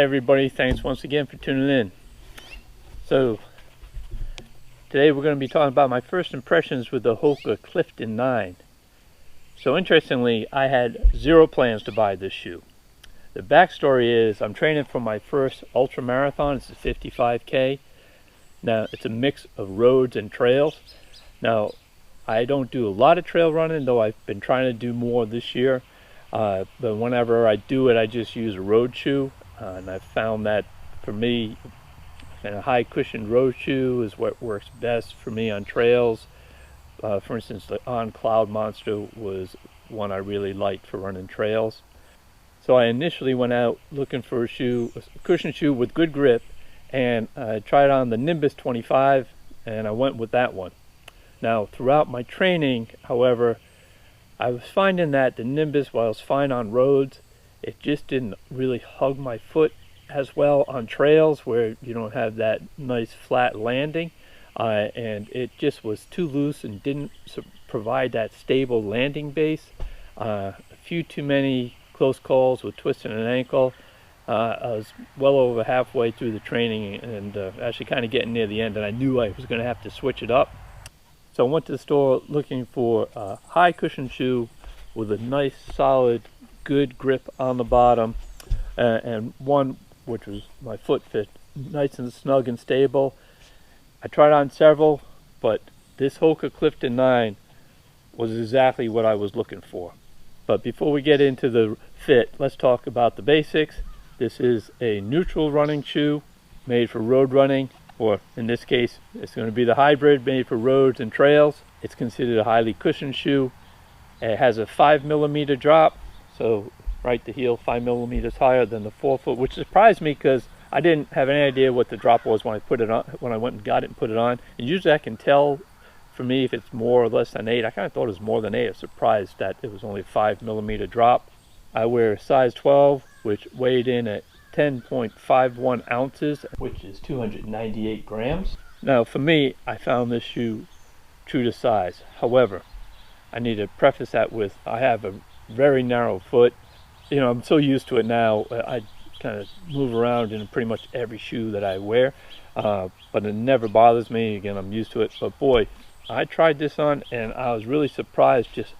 Hey everybody, thanks once again for tuning in. So today we're going to be talking about my first impressions with the Hoka Clifton 9. So interestingly, I had zero plans to buy this shoe. The backstory is I'm training for my first ultra marathon. It's a 55K. Now it's a mix of roads and trails. Now I don't do a lot of trail running, though I've been trying to do more this year. But whenever I do it, I just use a road shoe. And I've found that for me, a high cushioned road shoe is what works best for me on trails. For instance, the On Cloud Monster was one I really liked for running trails. So I initially went out looking for a shoe, a cushion shoe with good grip, and I tried on the Nimbus 25, and I went with that one. Now, throughout my training, however, I was finding that the Nimbus, while it's fine on roads, it just didn't really hug my foot as well on trails where you don't have that nice flat landing, and it just was too loose and didn't provide that stable landing base. A few too many close calls with twisting an ankle. I was well over halfway through the training and actually kind of getting near the end, and I knew I was going to have to switch it up. So I went to the store looking for a high cushion shoe with a nice solid good grip on the bottom, and one which was my foot fit nice and snug and stable. I tried on several, but this Hoka Clifton 9 was exactly what I was looking for. But before we get into the fit, let's talk about the basics. This is a neutral running shoe made for road running, or in this case it's going to be the hybrid made for roads and trails. It's considered a highly cushioned shoe. It has a 5mm drop. So right, the heel 5 millimeters higher than the forefoot, which surprised me because I didn't have any idea what the drop was when I put it on. When I went and got it and put it on, and usually I can tell for me if it's more or less than 8. I kind of thought it was more than 8. I was surprised that it was only a 5mm drop. I wear a size 12, which weighed in at 10.51 ounces, which is 298 grams. Now for me, I found this shoe true to size. However, I need to preface that with I have a very narrow foot. You know, I'm so used to it now. I kind of move around in pretty much every shoe that I wear, but it never bothers me. Again, I'm used to it. But boy, I tried this on and I was really surprised just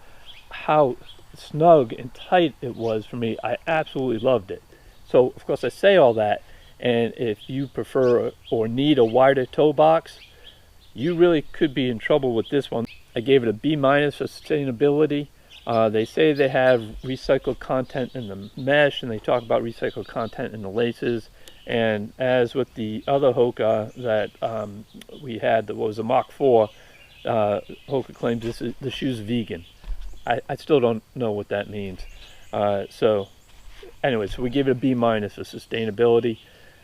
how snug and tight it was for me. I absolutely loved it. So of course I say all that, and if you prefer or need a wider toe box, you really could be in trouble with this one. I gave it a B- for sustainability. They say they have recycled content in the mesh, and they talk about recycled content in the laces. And as with the other Hoka that we had, that was a Mach 4, Hoka claims the shoe's vegan. I still don't know what that means. So anyway, so we give it a B- for sustainability,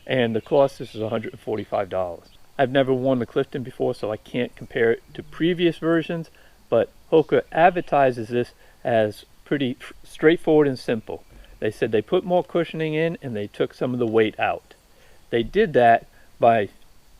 and the cost, this is $145. I've never worn the Clifton before, so I can't compare it to previous versions, but Hoka advertises this as pretty straightforward and simple. They said they put more cushioning in and they took some of the weight out. They did that by,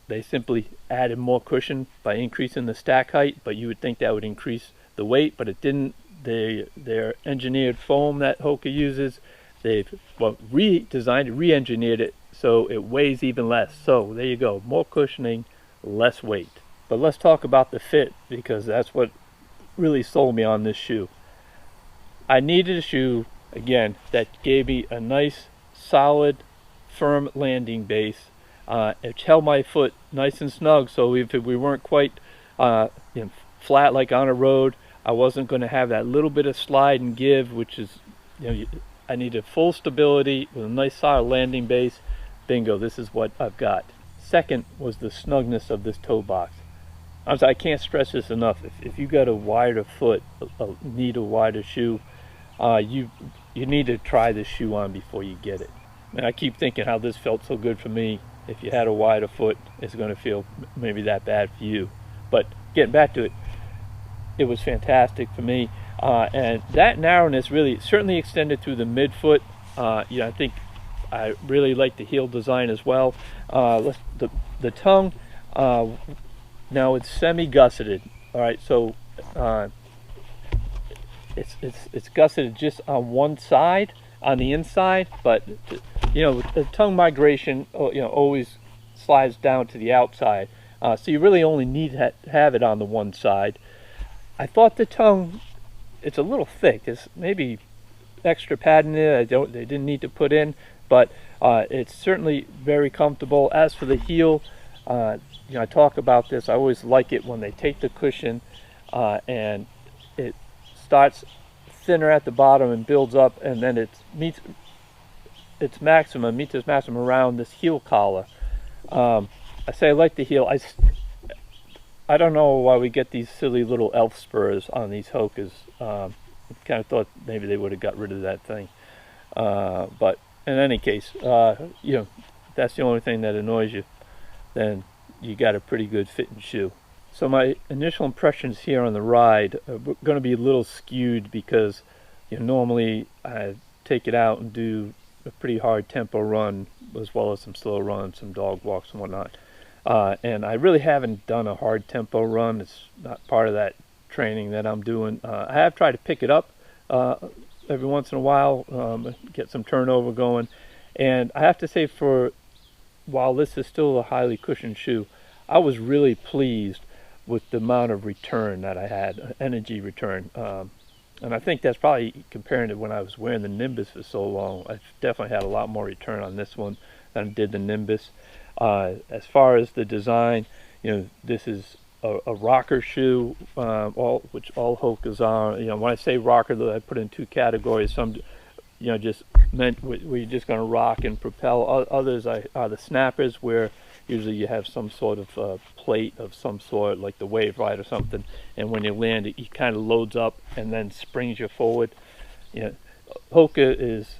they simply added more cushion by increasing the stack height, but you would think that would increase the weight, but it didn't. Their engineered foam that Hoka uses, they've redesigned it, re-engineered it so it weighs even less. So there you go, more cushioning, less weight. But let's talk about the fit, because that's what really sold me on this shoe. I needed a shoe, again, that gave me a nice, solid, firm landing base. It held my foot nice and snug, so if we weren't quite flat like on a road, I wasn't going to have that little bit of slide and give, which is, I needed full stability with a nice solid landing base. Bingo, this is what I've got. Second was the snugness of this toe box. I can't stress this enough. If you got a wider foot, need a wider shoe, you need to try this shoe on before you get it. And I keep thinking how this felt so good for me. If you had a wider foot, it's going to feel maybe that bad for you. But getting back to it, it was fantastic for me. And that narrowness really certainly extended through the midfoot. I think I really like the heel design as well. The tongue, now it's semi-gusseted. All right, so it's gusseted just on one side, on the inside, but you know, the tongue migration, you know, always slides down to the outside. So you really only need to have it on the one side. I thought the tongue, it's a little thick. There's maybe extra padding in it they didn't need to put in, but it's certainly very comfortable. As for the heel, you know, I talk about this. I always like it when they take the cushion and it starts thinner at the bottom and builds up, and then it meets its maximum around this heel collar. I say I like the heel. I don't know why we get these silly little elf spurs on these Hokas. I kind of thought maybe they would have got rid of that thing. But in any case, you know, if that's the only thing that annoys you, then you got a pretty good fitting shoe. So my initial impressions here on the ride are going to be a little skewed because, you know, normally I take it out and do a pretty hard tempo run as well as some slow runs, some dog walks and whatnot. And I really haven't done a hard tempo run. It's not part of that training that I'm doing. I have tried to pick it up every once in a while, get some turnover going. And I have to say, while this is still a highly cushioned shoe, I was really pleased with the amount of return that I had, energy return. And I think that's probably comparing to when I was wearing the Nimbus for so long. I definitely had a lot more return on this one than I did the Nimbus. As far as the design, you know, this is a rocker shoe, which all Hokas are. You know, when I say rocker, I put in two categories. Some, you know, just meant we're just going to rock and propel. Others are the snappers, where usually you have some sort of plate of some sort, like the Wave Ride or something, and when you land, it kind of loads up and then springs you forward. You know, Hoka is,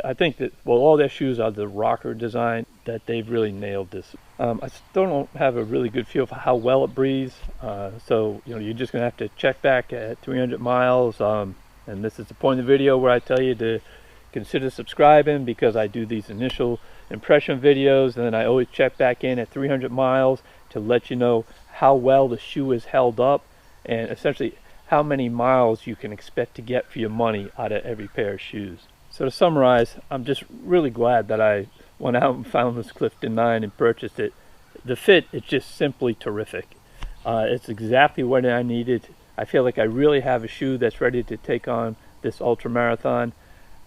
I think that, well, all their shoes are the rocker design, that they've really nailed this. I still don't have a really good feel for how well it breathes, so you know, you're just gonna have to check back at 300 miles, and this is the point of the video where I tell you to consider subscribing, because I do these initial impression videos, and then I always check back in at 300 miles to let you know how well the shoe is held up, and essentially how many miles you can expect to get for your money out of every pair of shoes. So to summarize, I'm just really glad that I went out and found this Clifton 9 and purchased it. The fit is just simply terrific. It's exactly what I needed. I feel like I really have a shoe that's ready to take on this ultra marathon.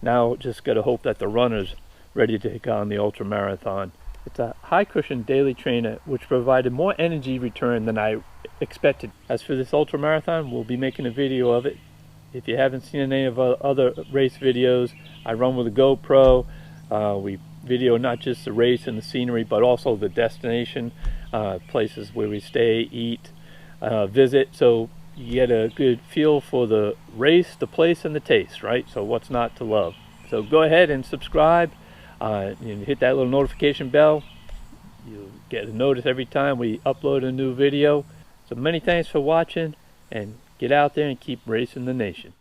Now just got to hope that the runner's ready to take on the ultra marathon. It's a high cushion daily trainer which provided more energy return than I expected. As for this ultra marathon, we'll be making a video of it. If you haven't seen any of our other race videos, I run with a GoPro. We video not just the race and the scenery, but also the destination, places where we stay, eat, visit, so you get a good feel for the race, the place, and the taste, right? So what's not to love? So go ahead and subscribe, and hit that little notification bell. You'll get a notice every time we upload a new video. So many thanks for watching, and get out there and keep racing the nation.